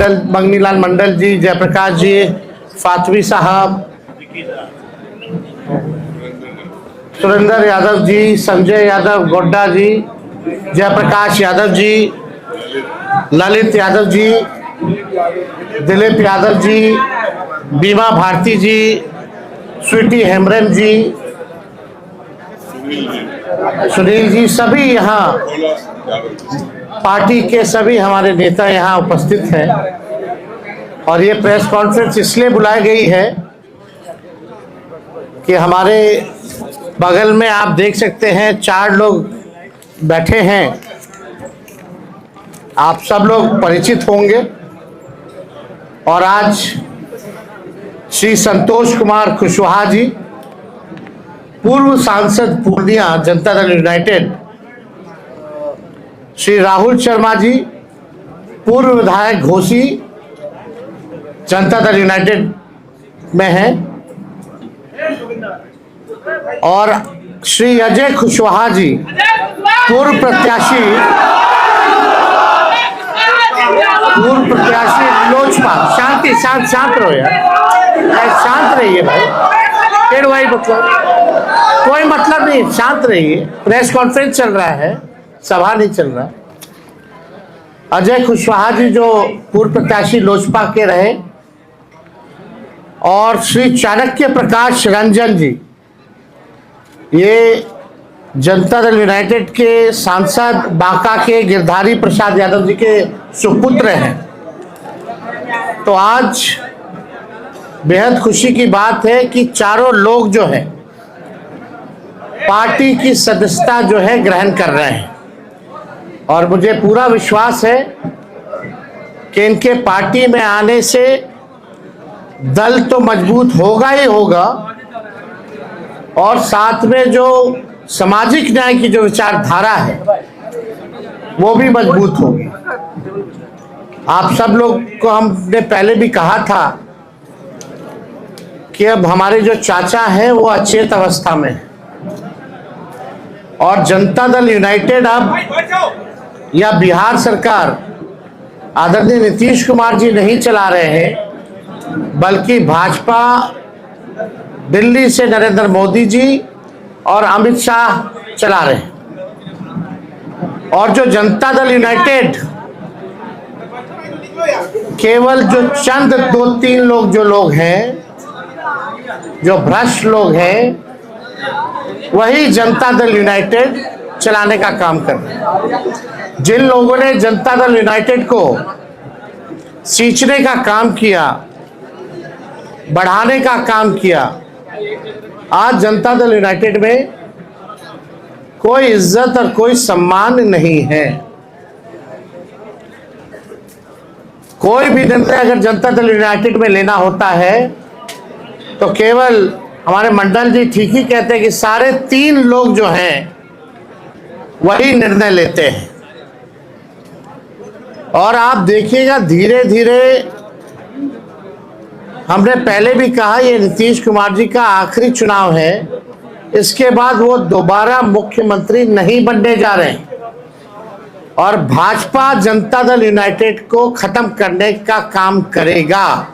मंगनीलाल मंडल जी, जयप्रकाश जी, फातमी साहब, सुरेंद्र यादव जी, संजय यादव, गोड्डा जी, जयप्रकाश यादव जी, ललित यादव जी, दिलीप यादव जी, बीमा भारती जी, स्वीटी हेम्ब्रम जी, सुनील जी, सभी यहाँ पार्टी के सभी हमारे नेता यहाँ उपस्थित हैं। और ये प्रेस कॉन्फ्रेंस इसलिए बुलाई गई है कि हमारे बगल में आप देख सकते हैं 4 लोग बैठे हैं, आप सब लोग परिचित होंगे। और आज श्री संतोष कुमार कुशवाहा जी, पूर्व सांसद पूर्णिया जनता दल यूनाइटेड, श्री राहुल शर्मा जी, पूर्व विधायक घोसी जनता दल यूनाइटेड में हैं, और श्री अजय कुशवाहा जी, पूर्व प्रत्याशी लोजपा। शांति, शांत रहो यार, शांत रहिए भाई, फिर वही कोई मतलब नहीं, शांत रहिए। प्रेस कॉन्फ्रेंस चल रहा है, सभा नहीं चल रहा। अजय कुशवाहा जी जो पूर्व प्रत्याशी लोजपा के रहे, और श्री चाणक्य प्रकाश रंजन जी, ये जनता दल यूनाइटेड के सांसद बांका के गिरधारी प्रसाद यादव जी के सुपुत्र हैं। तो आज बेहद खुशी की बात है कि चारों लोग जो है पार्टी की सदस्यता जो है ग्रहण कर रहे हैं, और मुझे पूरा विश्वास है कि इनके पार्टी में आने से दल तो मजबूत होगा ही होगा, और साथ में जो सामाजिक न्याय की जो विचारधारा है वो भी मजबूत होगी। आप सब लोग को हमने पहले भी कहा था कि अब हमारे जो चाचा हैं वो अचेत अवस्था में है, और जनता दल यूनाइटेड अब या बिहार सरकार आदरणीय नीतीश कुमार जी नहीं चला रहे हैं, बल्कि भाजपा दिल्ली से नरेंद्र मोदी जी और अमित शाह चला रहे हैं। और जो जनता दल यूनाइटेड केवल जो चंद 2-3 लोग जो लोग हैं, जो भ्रष्ट लोग हैं, वही जनता दल यूनाइटेड चलाने का काम कर रहे हैं। जिन लोगों ने जनता दल यूनाइटेड को सींचने का काम किया, बढ़ाने का काम किया, आज जनता दल यूनाइटेड में कोई इज्जत और कोई सम्मान नहीं है। कोई भी निर्णय अगर जनता दल यूनाइटेड में लेना होता है तो केवल हमारे मंडल जी ठीक ही कहते हैं कि सारे 3 लोग जो हैं वही निर्णय लेते हैं। और आप देखिएगा धीरे धीरे, हमने पहले भी कहा ये नीतीश कुमार जी का आखिरी चुनाव है, इसके बाद वो दोबारा मुख्यमंत्री नहीं बनने जा रहे हैं, और भाजपा जनता दल यूनाइटेड को खत्म करने का काम करेगा।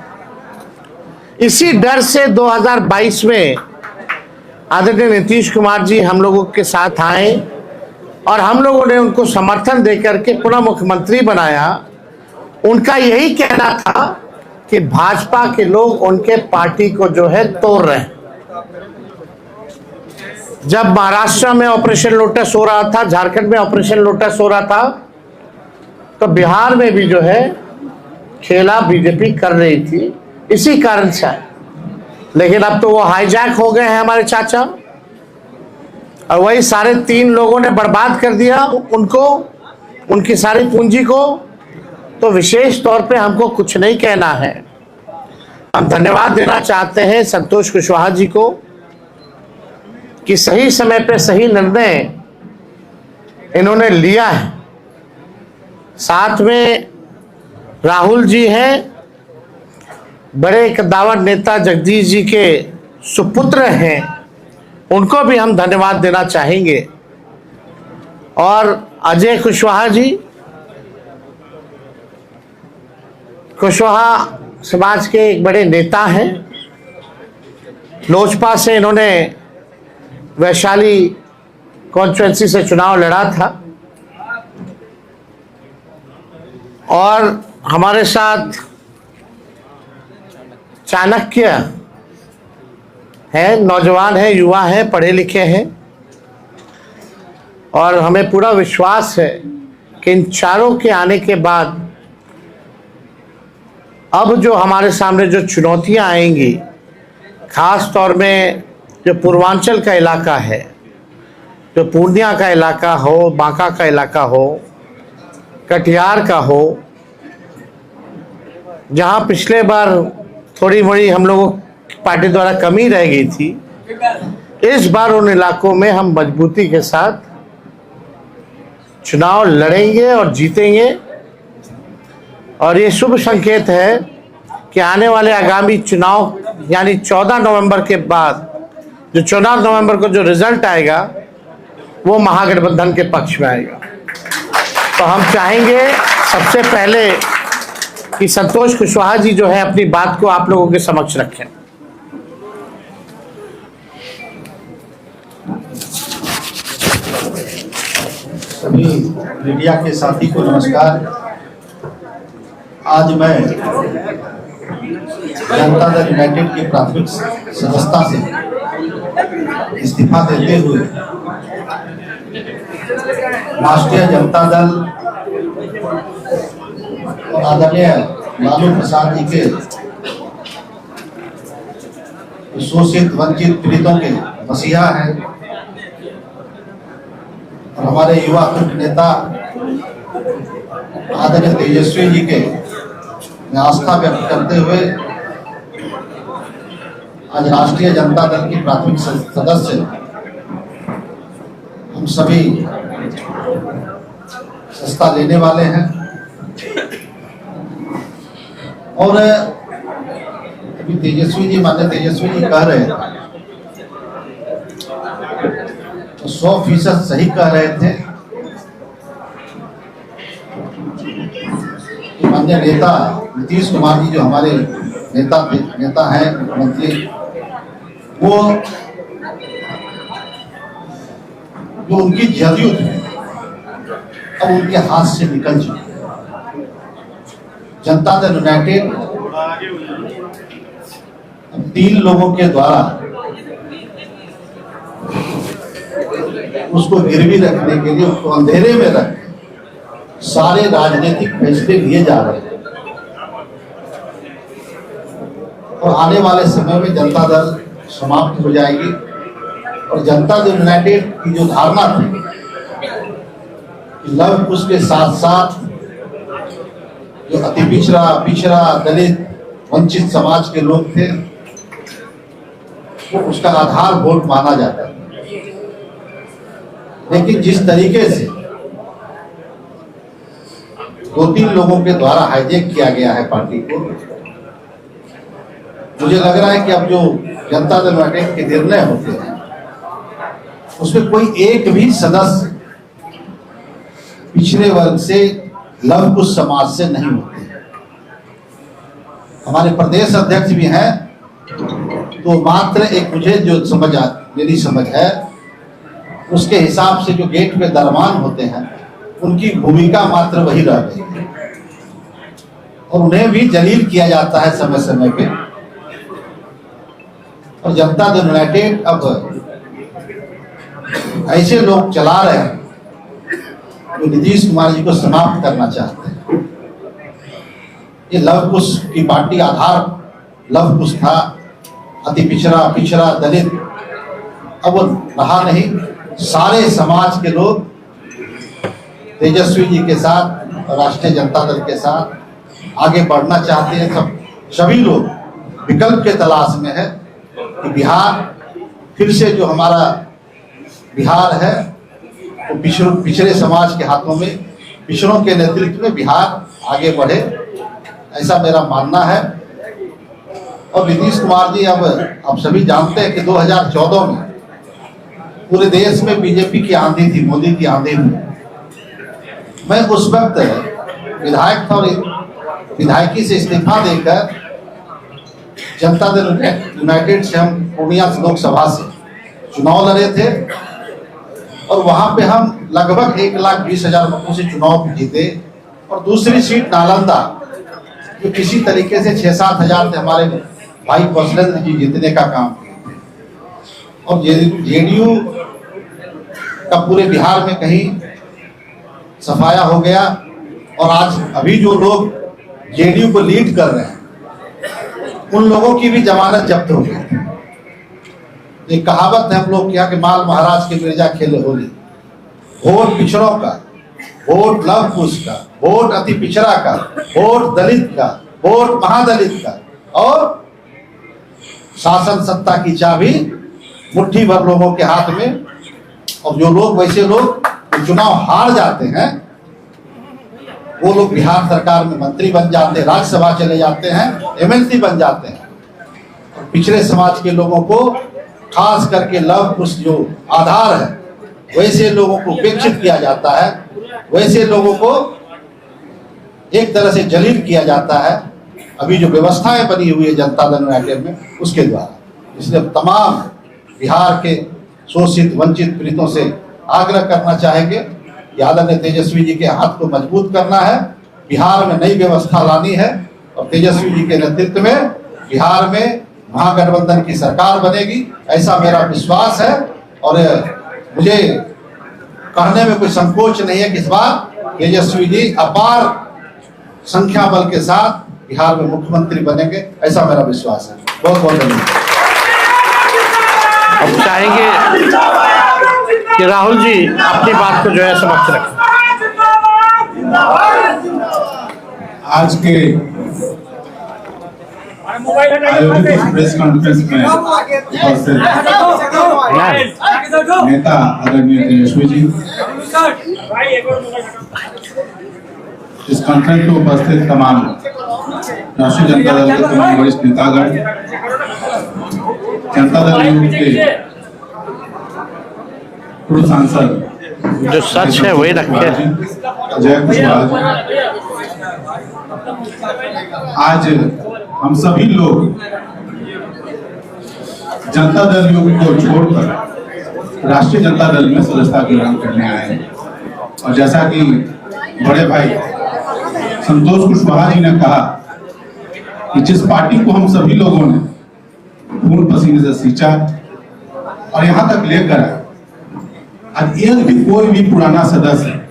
इसी डर से 2022 में आदरणीय नीतीश कुमार जी हम लोगों के साथ आए, और हम लोगों ने उनको समर्थन देकर के पुनः मुख्यमंत्री बनाया। उनका यही कहना था कि भाजपा के लोग उनके पार्टी को जो है तोड़ रहे हैं। जब महाराष्ट्र में ऑपरेशन लोटस हो रहा था, झारखंड में ऑपरेशन लोटस हो रहा था, तो बिहार में भी जो है खेला बीजेपी कर रही थी, इसी कारण से। लेकिन अब तो वो हाईजैक हो गए हैं हमारे चाचा, और वही सारे 3 लोगों ने बर्बाद कर दिया उनको, उनकी सारी पूंजी को। तो विशेष तौर पे हमको कुछ नहीं कहना है, हम धन्यवाद देना चाहते हैं संतोष कुशवाहा जी को कि सही समय पे सही निर्णय इन्होंने लिया है। साथ में राहुल जी हैं, बड़े कद्दावर नेता जगदीश जी के सुपुत्र हैं, उनको भी हम धन्यवाद देना चाहेंगे। और अजय कुशवाहा जी कुशवाहा समाज के एक बड़े नेता हैं। लोजपा से इन्होंने वैशाली कॉन्स्टिट्यूंसी से चुनाव लड़ा था और हमारे साथ चाणक्य है, नौजवान है, युवा है, पढ़े लिखे हैं और हमें पूरा विश्वास है कि इन चारों के आने के बाद अब जो हमारे सामने जो चुनौतियां आएंगी, खास तौर में जो पूर्वांचल का इलाका है, जो पूर्णिया का इलाका हो, बांका का इलाका हो, कटिहार का हो, जहां पिछले बार थोड़ी बड़ी हम लोगों की पार्टी द्वारा कमी रह गई थी, इस बार उन इलाकों में हम मजबूती के साथ चुनाव लड़ेंगे और जीतेंगे। और ये शुभ संकेत है कि आने वाले आगामी चुनाव यानी 14 नवंबर के बाद जो 14 नवंबर को जो रिजल्ट आएगा वो महागठबंधन के पक्ष में आएगा। तो हम चाहेंगे सबसे पहले कि संतोष कुशवाहा जी जो है अपनी बात को आप लोगों के समक्ष रखें। सभी मीडिया के साथी को नमस्कार। आज मैं जनता दल यूनाइटेड की प्राथमिक सदस्यता से इस्तीफा देते हुए राष्ट्रीय जनता दल और आदरणीय लालू प्रसाद जी के शोषित वंचित पीड़ितों के मसीहा हैं और हमारे युवा नेता आदरणीय तेजस्वी जी के आस्था व्यक्त करते हुए आज राष्ट्रीय जनता दल की प्राथमिक सदस्य हम सभी सस्ता लेने वाले हैं। और अभी तेजस्वी जी कह रहे थे तो 100% सही कह रहे थे कि माननीय नेता नीतीश कुमार जी जो हमारे नेता हैं, मुख्यमंत्री, वो जो उनकी जदयू थी अब उनके हाथ से निकल चुकी है। जनता दल यूनाइटेड अब 3 लोगों के द्वारा उसको गिरवी रखने के लिए, उसको अंधेरे में रख सारे राजनीतिक फैसले लिए जा रहे हैं। और आने वाले समय में जनता दल समाप्त हो जाएगी और जनता दल यूनाइटेड की जो धारणा थी लव कुश के साथ साथ जो अति पिछड़ा दलित वंचित समाज के लोग थे वो उसका आधार वोट माना जाता है। लेकिन जिस तरीके से 2-3 लोगों के द्वारा हाईजैक किया गया है पार्टी को, मुझे लग रहा है कि अब जो जनता दल यूनाइटेड के निर्णय होते हैं उसमें कोई एक भी सदस्य पिछड़े वर्ग से लव कुश समाज से नहीं होते। हमारे प्रदेश अध्यक्ष भी हैं तो मात्र एक मुझे जो मेरी समझ है उसके हिसाब से जो गेट पे दरमान होते हैं उनकी भूमिका मात्र वही रह गई है और उन्हें भी जलील किया जाता है समय समय पे। और जनता दल यूनाइटेड अब ऐसे लोग चला रहे हैं जो नीतीश कुमार जी को समाप्त करना चाहते हैं। ये लव कुश की पार्टी आधार लव कुश था, अति पिछड़ा दलित, अब वो रहा नहीं। सारे समाज के लोग तेजस्वी जी के साथ और राष्ट्रीय जनता दल के साथ आगे बढ़ना चाहते हैं। सभी लोग विकल्प के तलाश में है कि बिहार फिर से जो हमारा बिहार है वो पिछड़े समाज के हाथों में, पिछड़ों के नेतृत्व में बिहार आगे बढ़े, ऐसा मेरा मानना है। और नीतीश कुमार जी अब आप सभी जानते हैं कि 2014 में पूरे देश में बीजेपी की आंधी थी, मोदी की आंधी थी। मैं उस वक्त विधायक था और विधायकी से इस्तीफा देकर जनता दल यूनाइटेड से हम पूर्णिया लोकसभा से चुनाव लड़े थे और वहां पे हम लगभग 1,20,000 मतों से चुनाव जीते। और दूसरी सीट नालंदा जो किसी तरीके से 6-7 हजार से हमारे भाई कौशलेंद्र जी जीतने का काम किए थे। और जेडीयू का पूरे बिहार में कहीं सफाया हो गया। और आज अभी जो लोग जेडीयू को लीड कर रहे हैं उन लोगों की भी जमानत जब्त हो गई। एक कहावत है हम लोग के यहाँ के माल महाराज के मिर्जा खेले होली। वोट पिछड़ों का, वोट लव कुश का, वोट अति पिछड़ा का, वोट दलित का, वोट महादलित का, और शासन सत्ता की चाबी मुट्ठी भर लोगों के हाथ में। और जो लोग वैसे लोग चुनाव हार जाते हैं वो लोग बिहार सरकार में मंत्री बन जाते हैं, राज्यसभा चले जाते हैं, एमएलसी बन जाते हैं। और पिछड़े समाज के लोगों को खास करके लव कुश जो आधार है वैसे लोगों को उपेक्षित किया जाता है, वैसे लोगों को एक तरह से जलील किया जाता है। अभी जो व्यवस्थाएं बनी हुई है जनता दल यूनाइटेड में उसके द्वारा, इसलिए तमाम बिहार के शोषित वंचित पीड़ितों से आग्रह करना चाहेंगे यादव ने तेजस्वी जी के हाथ को मजबूत करना है, बिहार में नई व्यवस्था लानी है और तेजस्वी जी के नेतृत्व में बिहार में महागठबंधन की सरकार बनेगी, ऐसा मेरा विश्वास है। और मुझे कहने में कोई संकोच नहीं है कि इस बार तेजस्वी जी अपार संख्या बल के साथ बिहार में मुख्यमंत्री बनेंगे, ऐसा मेरा विश्वास है। बहुत बहुत धन्यवाद। अब चाहेंगे कि राहुल जी अपनी बात को जो है समाप्त रखें। आज के आयोजित प्रेस कॉन्फ्रेंस में उपस्थित नेता आदरणीय तेजस्वी जी, इस कॉन्फ्रेंस में उपस्थित तमाम राष्ट्रीय जनता दल के तमाम वरिष्ठ नेतागण, जनता दल के पूर्व सांसद जो सच है वही रखे। जय कुशवाहा, आज हम सभी लोग जनता दल योग को छोड़कर राष्ट्रीय जनता दल में सदस्यता ग्रहण करने आए हैं। और जैसा कि बड़े भाई संतोष कुशवाहा जी ने कहा कि जिस पार्टी को हम सभी लोगों ने खून पसीने से सींचा और यहाँ तक लेकर आए, आज एक भी कोई भी पुराना सदस्य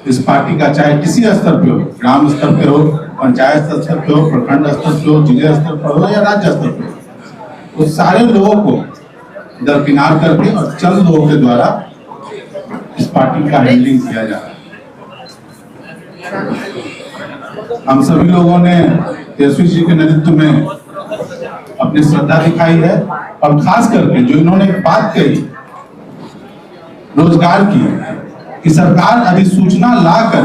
इस पार्टी का चाहे किसी स्तर पे हो, ग्राम स्तर पे हो, पंचायत स्तर पे हो, प्रखंड स्तर पे हो, जिला स्तर पर हो या राज्य स्तर पे हो, उस सारे लोगों को दरकिनार करके और चंद लोगों के द्वारा इस पार्टी का हैंडलिंग किया जा रहा है। हम सभी लोगों ने तेजस्वी जी के नेतृत्व में अपनी श्रद्धा दिखाई है और खास करके जो इन्होंने बात कही रोजगार की कि सरकार अधिसूचना लाकर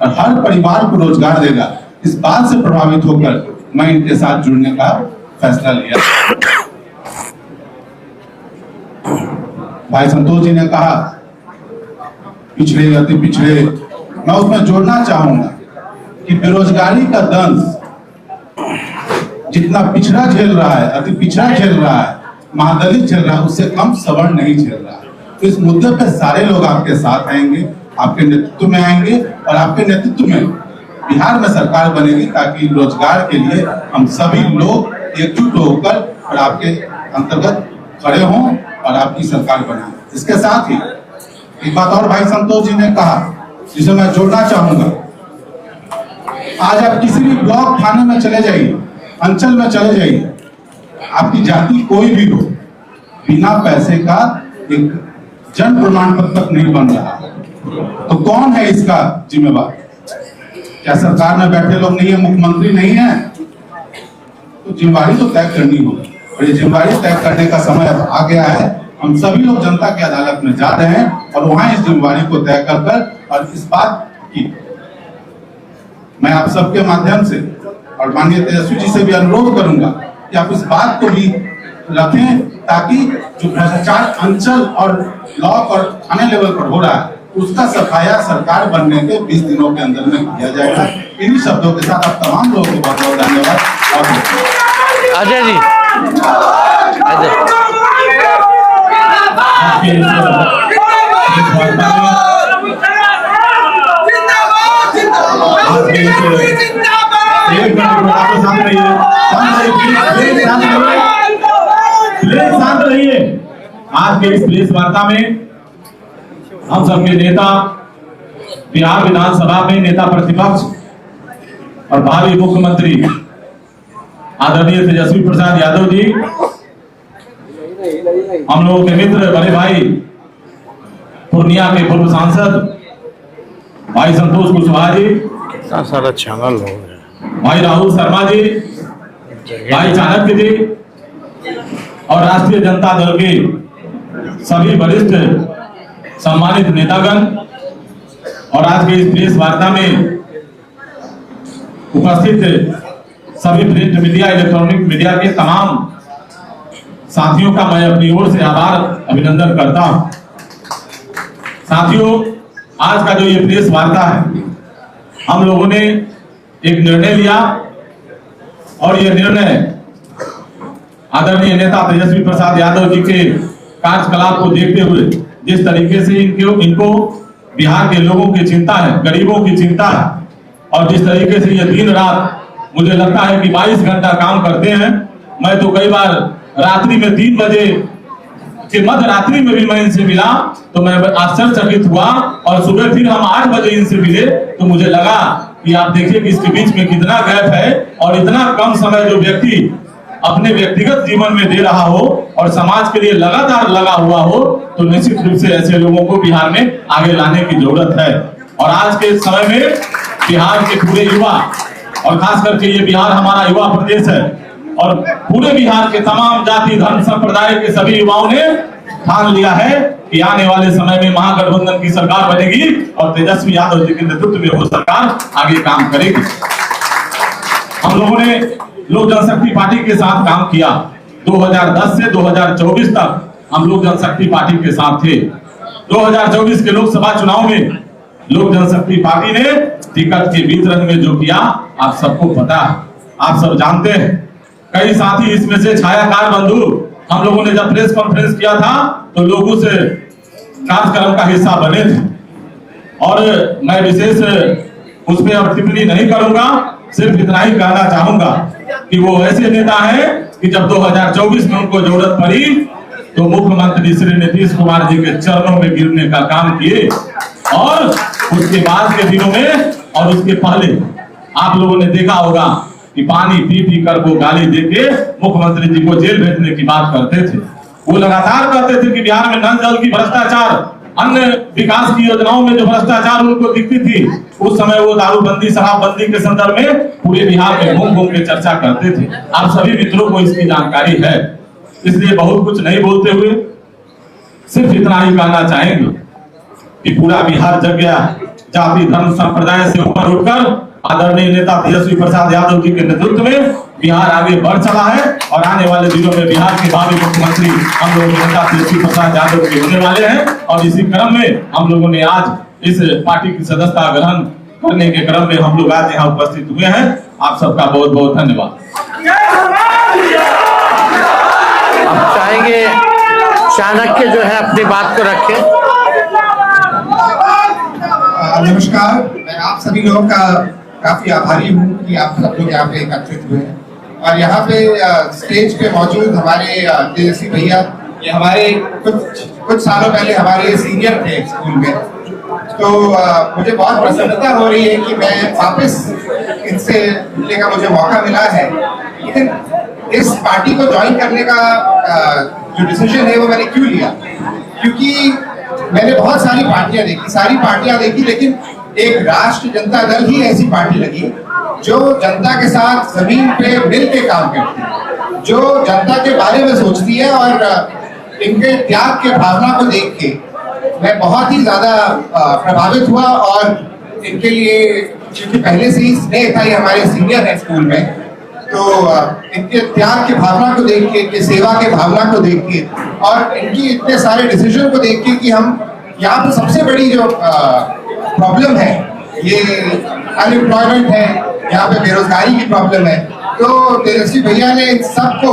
और हर परिवार को रोजगार देगा, इस बात से प्रभावित होकर मैं इनके साथ जुड़ने का फैसला लिया। भाई संतोष जी ने कहा पिछड़े अति पिछड़े, मैं उसमें जोड़ना चाहूंगा कि बेरोजगारी का दंश जितना पिछड़ा झेल रहा है, अति पिछड़ा झेल रहा है, महादलित झेल रहा है, उससे कम सवर्ण नहीं झेल रहा है। तो इस मुद्दे पे सारे लोग आपके साथ आएंगे, आपके नेतृत्व में आएंगे और आपके नेतृत्व में बिहार में सरकार बनेगी ताकि रोजगार के लिए हम सभी लोग एकजुट होकर और आपके अंतर्गत खड़े हों और आपकी सरकार बनाएं। इसके साथ ही एक बात और भाई संतोष जी ने कहा जिसे मैं जोड़ना चाहूंगा, आज आप किसी भी ब्लॉक थाने में चले जाइए, अंचल में चले जाइए, आपकी जाति कोई भी हो, बिना पैसे का एक जन प्रमाण पत्र तक नहीं बन रहा। तो कौन है इसका जिम्मेवार? क्या सरकार में बैठे लोग नहीं है, मुख्यमंत्री नहीं है? तो जिम्मेवारी तो तय करनी होगी और ये जिम्मेवारी तय करने का समय अब आ गया है। हम सभी लोग जनता की अदालत में जा रहे हैं और वहां इस जिम्मेवारी को तय कर और इस बात की मैं आप सबके माध्यम से और माननीय तेजस्वी जी से भी अनुरोध करूंगा कि आप इस बात को भी रखें ताकि जो भ्रष्टाचार अंचल और ब्लॉक और थाने लेवल पर हो रहा है उसका सफाया सरकार बनने के 20 दिनों के अंदर में किया जाएगा। इन्हीं शब्दों के साथ आप तमाम लोगों को बहुत बहुत धन्यवाद। अजय जी, अजय शांत रहिए। आज के इस प्रेस वार्ता में हम सबके नेता, बिहार विधानसभा में नेता प्रतिपक्ष और भावी मुख्यमंत्री आदरणीय तेजस्वी प्रसाद यादव जी, हम लोगों के मित्र बड़े भाई पूर्णिया के पूर्व सांसद भाई संतोष कुशवाहा जी, सारा छांगल हो गया, भाई राहुल शर्मा जी, भाई चाणक्य जी और राष्ट्रीय जनता दल के सभी वरिष्ठ सम्मानित नेतागण और आज के इस प्रेस वार्ता में उपस्थित सभी प्रिंट मीडिया, इलेक्ट्रॉनिक मीडिया के तमाम साथियों का मैं अपनी ओर से आभार अभिनंदन करता हूं। साथियों, आज का जो ये प्रेस वार्ता है, हम लोगों ने एक निर्णय लिया और ये निर्णय आदरणीय नेता तेजस्वी प्रसाद यादव जी के कार्यकलाप को देखते हुए, जिस तरीके से इनको बिहार के लोगों की चिंता है, गरीबों की चिंता है, और जिस तरीके से ये दिन रात मुझे लगता है कि 22 घंटा काम करते हैं। मैं तो कई बार रात्रि में 3 बजे के मध्य रात्रि में भी मैं इनसे मिला तो मैं आश्चर्यचकित हुआ, और सुबह फिर हम 8 बजे इनसे मिले तो मुझे लगा कि आप देखिए कि इसके बीच में कितना गैप है, और इतना कम समय जो व्यक्ति अपने व्यक्तिगत जीवन में दे रहा हो और समाज के लिए लगातार लगा हुआ हो, तो निश्चित रूप से ऐसे लोगों को बिहार में आगे लाने की जरूरत है। और आज के समय में बिहार के पूरे युवा, और खास करके ये बिहार हमारा युवा प्रदेश है, और पूरे बिहार के तमाम जाति धर्म संप्रदाय के सभी युवाओं ने ठान लिया है कि आने वाले समय में महागठबंधन की सरकार बनेगी और तेजस्वी यादव जी के नेतृत्व में वो सरकार आगे काम करेगी। हम लोगों ने लोक जनशक्ति पार्टी के साथ काम किया। 2010 से 2024 तक हम लोक जनशक्ति पार्टी के साथ थे। 2024 के लोकसभा चुनाव में लोक जनशक्ति पार्टी ने टिकट के वितरण में जो किया आप सबको पता है, आप सब जानते हैं। कई साथी इसमें से छायाकार बंधु, हम लोगों ने जब प्रेस कॉन्फ्रेंस किया था तो लोगों से कार्यक्रम का हिस्सा बने थे, और मैं विशेष उस पर अब टिप्पणी नहीं करूंगा, सिर्फ इतना ही कहना चाहूंगा कि वो ऐसे नेता हैं कि जब 2024 में उनको जरूरत पड़ी तो मुख्यमंत्री श्री नीतीश कुमार जी के चरणों में गिरने का काम किए, और उसके बाद के दिनों में और उसके पहले आप लोगों ने देखा होगा कि पानी पी पी कर वो गाली देके मुख्यमंत्री जी को जेल भेजने की बात करते थे। वो लगातार कहते थे कि बिहार में नल जल की भ्रष्टाचार, अन्य विकास की योजनाओं में जो भ्रष्टाचार उनको दिखती थी, उस समय वो दारूबंदी शराबबंदी के संदर्भ में पूरे बिहार में घूम घूम के चर्चा करते थे। आप सभी मित्रों को इसकी जानकारी है, इसलिए बहुत कुछ नहीं बोलते हुए सिर्फ इतना ही कहना चाहेंगे कि पूरा बिहार जग गया, जाति धर्म संप्रदाय से ऊपर उठकर आदरणीय नेता तेजस्वी प्रसाद यादव जी के नेतृत्व में बिहार आगे बढ़ चला है, और आने वाले दिनों में बिहार के भावी मुख्यमंत्री हम लोगों के नेता तेजस्वी प्रसाद यादव जी होने वाले हैं। और इसी क्रम में हम लोगों ने आज इस पार्टी की सदस्यता ग्रहण करने के क्रम में हम लोग आज यहाँ उपस्थित हुए हैं। आप सबका बहुत बहुत धन्यवाद। अब चाहेंगे चाणक्य जो है अपनी बात को रखे। नमस्कार, मैं आप सभी लोगों का काफी आभारी हूँ कि आप सब लोग यहाँ पे एकत्रित हुए हैं, और यहाँ पे स्टेज पे मौजूद हमारे तेजस्वी भैया, ये हमारे कुछ सालों पहले हमारे सीनियर थे स्कूल में, तो मुझे बहुत प्रसन्नता हो रही है कि मैं वापस इनसे मिलने का मुझे मौका मिला है। लेकिन इस पार्टी को ज्वाइन करने का जो डिसीजन है वो मैंने क्यों लिया, क्योंकि मैंने बहुत सारी पार्टियां देखी, लेकिन एक राष्ट्रीय जनता दल ही ऐसी पार्टी लगी जो जनता के साथ जमीन पे मिल के काम करती है, जो जनता के बारे में सोचती है। और इनके त्याग के भावना को देख के मैं बहुत ही ज्यादा प्रभावित हुआ, और इनके लिए क्योंकि पहले से ही स्नेह था, ये हमारे सीनियर है स्कूल में, तो इनके त्याग की भावना को देख के, इनके सेवा के भावना को देख के, और इनकी इतने सारे डिसीजन को देख के कि हम यहाँ पे सबसे बड़ी जो प्रॉब्लम है ये अनएम्प्लॉयमेंट है, यहाँ पे बेरोजगारी की प्रॉब्लम है। तो तेजस्वी भैया ने इन सबको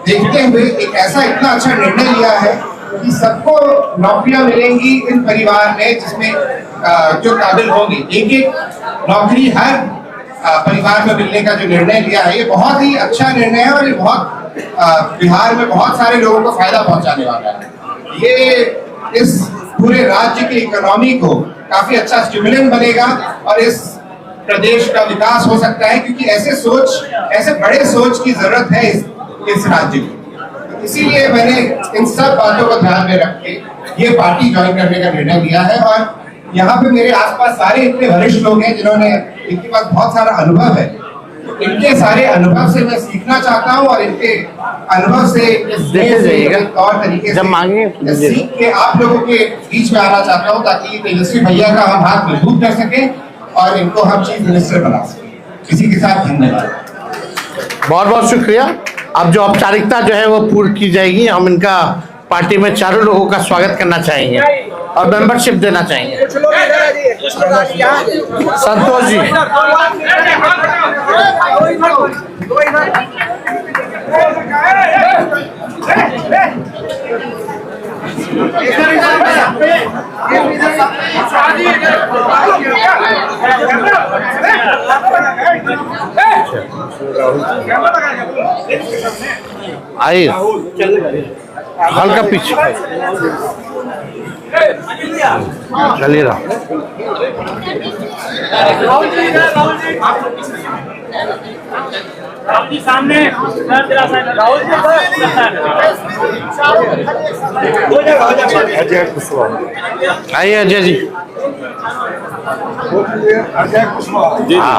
देखते हुए एक ऐसा इतना अच्छा निर्णय लिया है कि सबको नौकरियां मिलेंगी इन परिवार में, जिसमें जो काबिल होंगे। एक एक नौकरी हर परिवार में मिलने का जो निर्णय लिया है, ये बहुत ही अच्छा निर्णय है और ये बहुत बिहार में बहुत सारे लोगों को फायदा पहुंचाने वाला है। ये इस पूरे राज्य की इकोनॉमी को काफी अच्छा स्टिमुलेंट बनेगा और इस प्रदेश का विकास हो सकता है, क्योंकि ऐसे बड़े सोच की जरूरत है इस राज्य की। इसीलिए मैंने इन सब बातों को ध्यान में रख के ये पार्टी ज्वाइन करने का निर्णय लिया है। और यहाँ पे मेरे आसपास सारे इतने वरिष्ठ लोग हैं जिन्होंने, इनके पास बहुत सारा अनुभव है। इनके सारे अनुभव से मैं सीखना चाहता हूँ और इनके अनुभव से और तरीके से सीख के आप लोगों के बीच में आना चाहता हूँ, ताकि तेजस्वी भैया का हम हाथ मजबूत कर सके और इनको हम चीफ मिनिस्टर बना सके। इसी के साथ धन्यवाद। बहुत बहुत शुक्रिया। अब जो औपचारिकता जो है वो पूर्ण की जाएगी। हम इनका पार्टी में चारों लोगों का स्वागत करना चाहेंगे और मेंबरशिप देना चाहेंगे। संतोष जी, आइए हल्का पीछे चलिए रहा। सामने आइए अजय जी। हाँ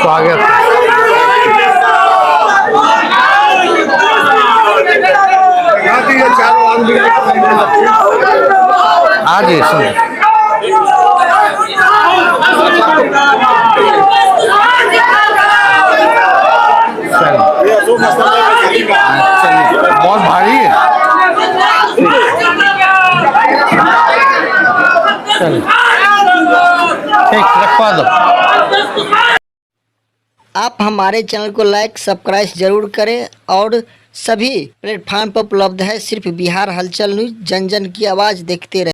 स्वागत। आज बहुत भारी है। ठीक, रखवा दो। आप हमारे चैनल को लाइक सब्सक्राइब जरूर करें और सभी प्लेटफार्म पर उपलब्ध है। सिर्फ बिहार हलचल न्यूज़, जन जन की आवाज़ देखते रहें।